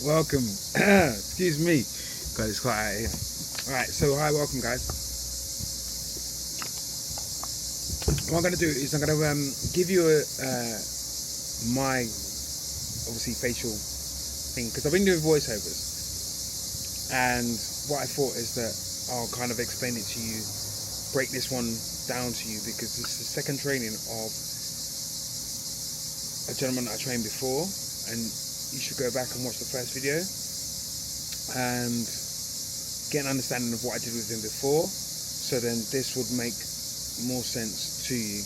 Welcome. Excuse me. God, it's quite out here. Alright, so hi, welcome guys. What I'm going to do is I'm going to give you my obviously facial thing, because I've been doing voiceovers, and what I thought is that I'll kind of explain it to you, break this one down to you, because this is the second training of a gentleman that I trained before, and you should go back and watch the first video and get an understanding of what I did with him before, so then this would make more sense to you.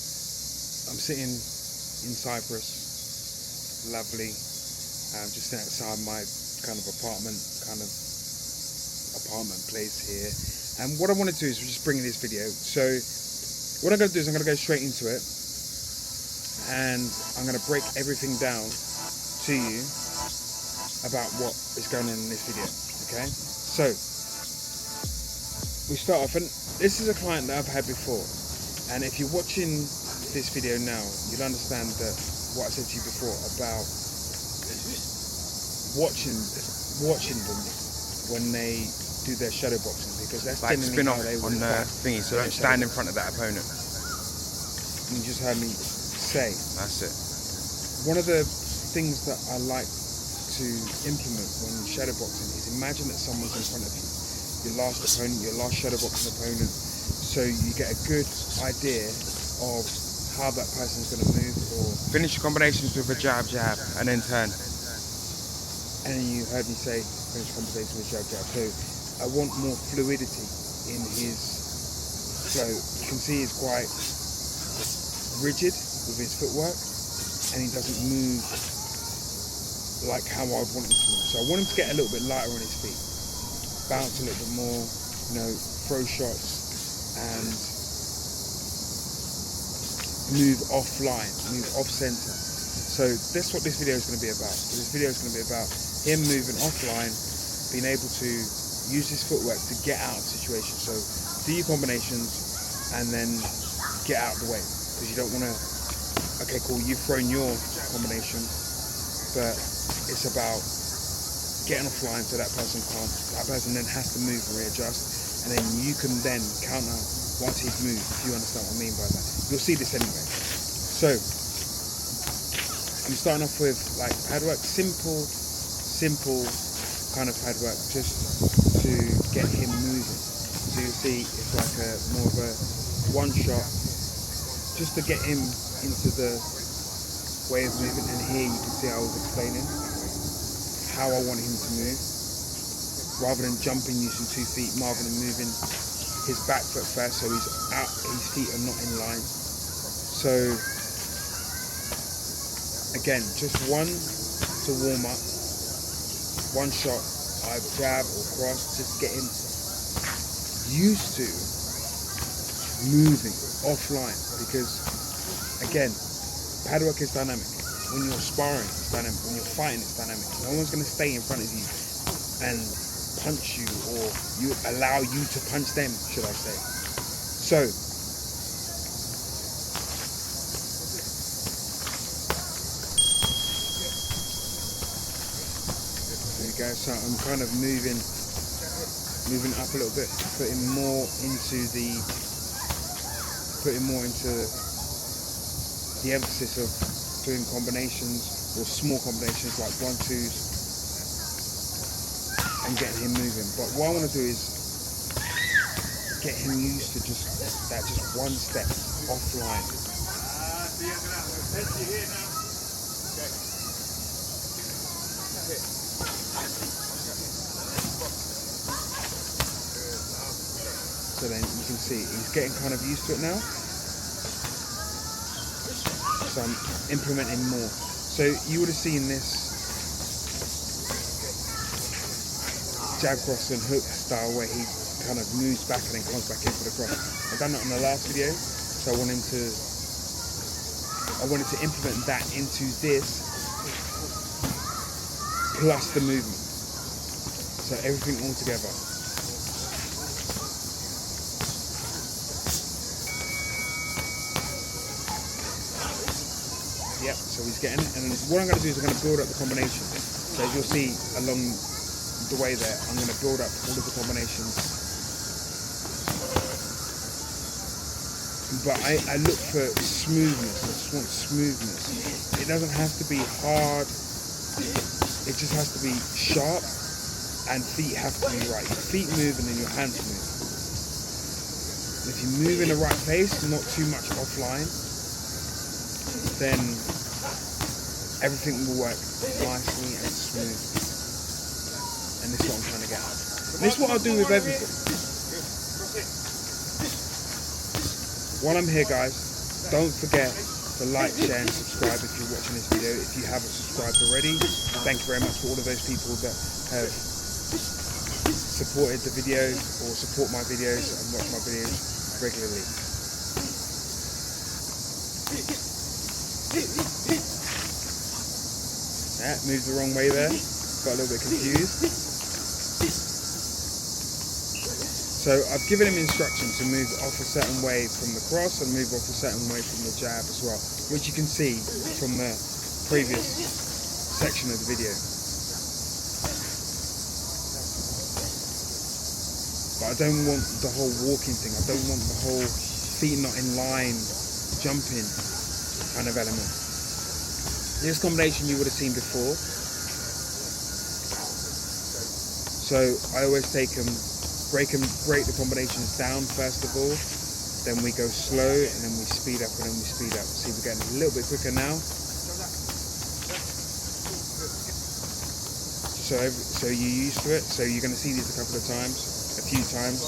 I'm sitting in Cyprus, lovely. I'm just sitting outside my kind of apartment place here, and what I want to do is just bring in this video. So what I'm going to do is I'm going to go straight into it, and I'm going to break everything down to you about what is going on in this video. Okay, so we start off, and this is a client that I've had before, and if you're watching this video now, you'll understand that what I said to you before about watching them when they do their shadow boxing, because that's like generally spin how off they on the thingy, so don't stand in front of that opponent. You just heard me say. That's it. One of the things that I like to implement when shadow boxing is imagine that someone's in front of you, your last shadow boxing opponent, so you get a good idea of how that person's going to move. Or finish your combinations with a jab, and then turn. And you heard me say finish combinations with jab. So I want more fluidity in his flow. You can see he's quite rigid with his footwork, and he doesn't move like how I would want him to move. So I want him to get a little bit lighter on his feet, bounce a little bit more, throw shots, and move offline, move off center. So that's what this video is going to be about. So this video is going to be about him moving offline, being able to use his footwork to get out of the situation. So do your combinations and then get out of the way, because you don't want to, okay cool, you've thrown your combination, but it's about getting offline so that person then has to move and readjust, and then you can then counter once he's moved, if you understand what I mean by that. You'll see this anyway. So I'm starting off with like pad work, simple kind of pad work, just to get him moving. So you'll see it's like more of a one shot, just to get him into the way of moving. And here you can see I was explaining how I want him to move, rather than jumping using 2 feet, rather than moving his back foot first, so his feet are not in line. So again, just one to warm up, one shot, either jab or cross, just get him used to moving offline, because again, pad work is dynamic. When you're sparring, it's dynamic. When you're fighting, it's dynamic. No one's going to stay in front of you and punch you, or you allow you to punch them, should I say. So there you go. So I'm kind of moving up a little bit, putting more into the emphasis of doing combinations, or small combinations like 1-2s, and getting him moving. But what I want to do is get him used to just one step offline. So then you can see he's getting kind of used to it now. So I'm implementing more. So you would have seen this jab, cross and hook style where he kind of moves back and then comes back in for the cross. I've done that on the last video, so I wanted to implement that into this plus the movement. So everything all together. Yep, so he's getting it, and what I'm going to do is I'm going to build up the combination. So So as you'll see along the way there, I'm going to build up all of the combinations. But I look for smoothness. I just want smoothness. It doesn't have to be hard. It just has to be sharp, and feet have to be right. Your feet move and then your hands move. And if you move in the right place, not too much offline, then everything will work nicely and smooth. And this is what I'm trying to get at. And this is what I'll do with everything. While I'm here, guys, don't forget to like, share and subscribe if you're watching this video. If you haven't subscribed already, thank you very much for all of those people that have supported the videos or support my videos and watch my videos regularly. Yeah, moved the wrong way there. Got a little bit confused. So I've given him instructions to move off a certain way from the cross and move off a certain way from the jab as well, which you can see from the previous section of the video. But I don't want the whole walking thing. I don't want the whole feet not in line, jumping kind of element. This combination you would have seen before. So I always take them, break the combinations down first of all, then we go slow and then we speed up and then we speed up. See, we're getting a little bit quicker now. So you're used to it. So you're going to see these a couple of times, a few times,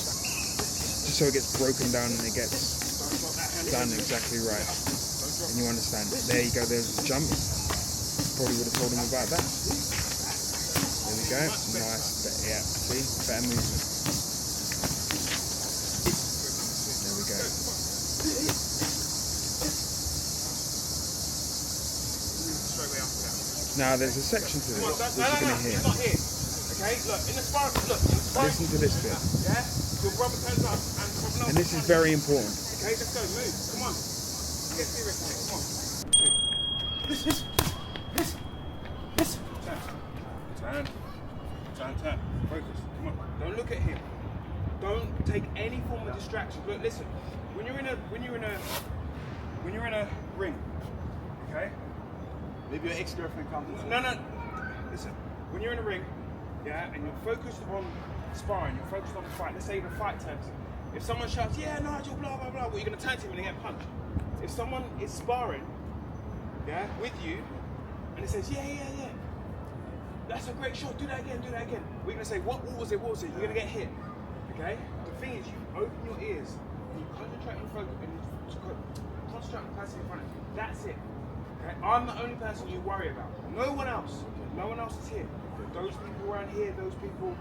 just so it gets broken down and it gets done exactly right. And you understand. There you go, there's a jump. Probably would have told him about that. There we go. Nice. Yeah, see? Better movement. There we go. Now there's a section to this which you're going to hear. Okay, look, in the sparring, Listen to this bit. yeah, your brother turns up and And this is very important. okay, let's go, move, come on. Get serious, mate, come on. This. Turn. Focus, come on. Don't look at him. Don't take any form of distraction. Look, listen. When you're in a ring, okay? Maybe your ex-girlfriend comes. No. Listen. When you're in a ring, yeah, and you're focused on sparring, you're focused on the fight. Let's say the fight turns. If someone shouts, "Yeah, Nigel, blah blah blah," well, you're gonna turn to him and they get punched. If someone is sparring, yeah, with you, and it says, "Yeah, that's a great shot. Do that again. We're gonna say, "What was it? You're gonna get hit." Okay. The thing is, you open your ears, and you concentrate on focus, and you concentrate on the person in front of you. That's it. Okay? I'm the only person you worry about. No one else. No one else is here. Those people around here, those people,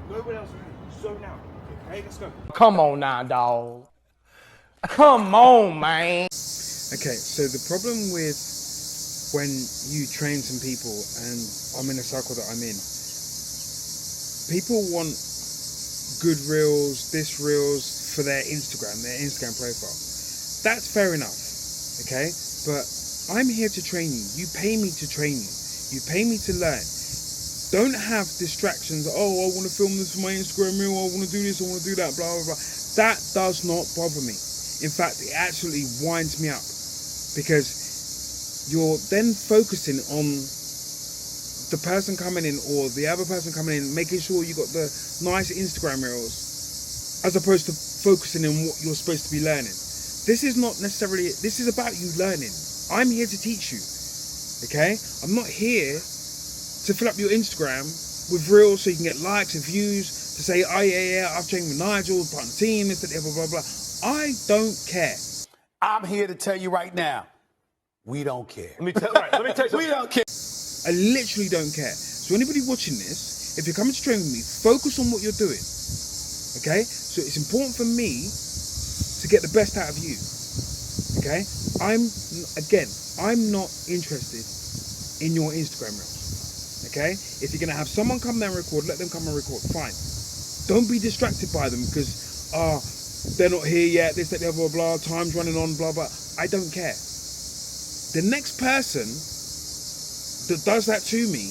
nobody else is here. Zone out. Okay, let's go. Come on now, dog. Come on, man. Okay, so the problem with when you train some people, and I'm in a circle that I'm in, people want good reels, this reels for their Instagram profile. That's fair enough, okay? But I'm here to train you. You pay me to train you. You pay me to learn. Don't have distractions. Oh, I want to film this for my Instagram reel. I want to do this. I want to do that. Blah, blah, blah. That does not bother me. In fact, it actually winds me up because you're then focusing on the person coming in or the other person coming in, making sure you got the nice Instagram reels, as opposed to focusing on what you're supposed to be learning. This is not necessarily, this is about you learning. I'm here to teach you, okay? I'm not here to fill up your Instagram with reels so you can get likes and views, to say, oh yeah, I've trained with Nigel, part of the team, this, that, blah, blah, blah. I don't care. I'm here to tell you right now, we don't care. Let me tell you. We don't care. I literally don't care. So anybody watching this, if you're coming to train with me, focus on what you're doing, okay? So it's important for me to get the best out of you, okay? I'm not interested in your Instagram reels, okay? If you're gonna have someone come there and record, let them come and record, fine. Don't be distracted by them because, they're not here yet, this, that, blah, blah, blah, time's running on, blah, blah. I don't care. The next person that does that to me,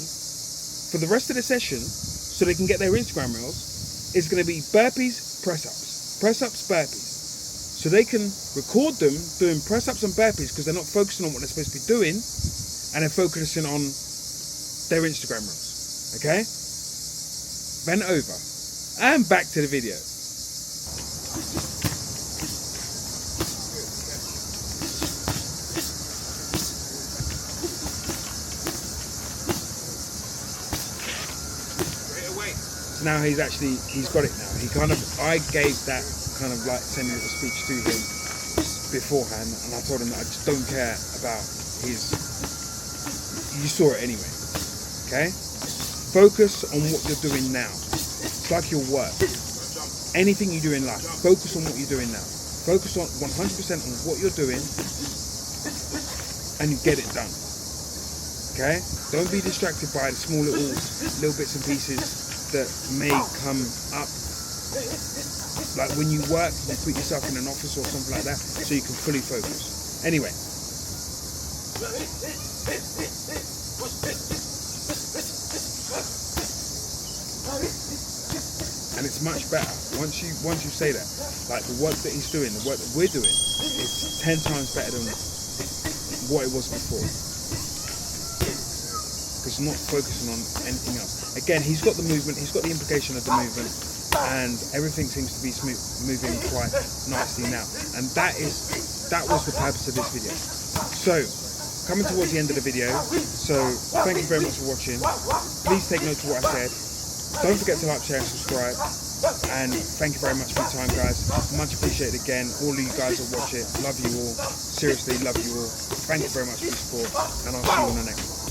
for the rest of the session, so they can get their Instagram reels, is going to be burpees, press-ups, burpees. So they can record them doing press-ups and burpees because they're not focusing on what they're supposed to be doing, and they're focusing on their Instagram reels. Okay? Bend over. And back to the video. Now he's got it now. I gave that kind of like semi-little speech to him beforehand, and I told him that I just don't care about you saw it anyway, okay? Focus on what you're doing now. It's like your work. Anything you do in life, focus on what you're doing now. Focus on 100% on what you're doing, and you get it done, okay? Don't be distracted by the small little bits and pieces that may come up, like when you work, you put yourself in an office or something like that, so you can fully focus. Anyway, and it's much better once you say that. Like the work that he's doing, the work that we're doing, is 10 times better than what it was before. Because not focusing on anything else. Again, he's got the movement, he's got the implication of the movement, and everything seems to be moving quite nicely now. And that was the purpose of this video. So, coming towards the end of the video, so thank you very much for watching. Please take note of what I said. Don't forget to like, share and subscribe. And thank you very much for your time, guys. Much appreciated again. All of you guys that watch it, love you all. Seriously, love you all. Thank you very much for your support, and I'll see you on the next one.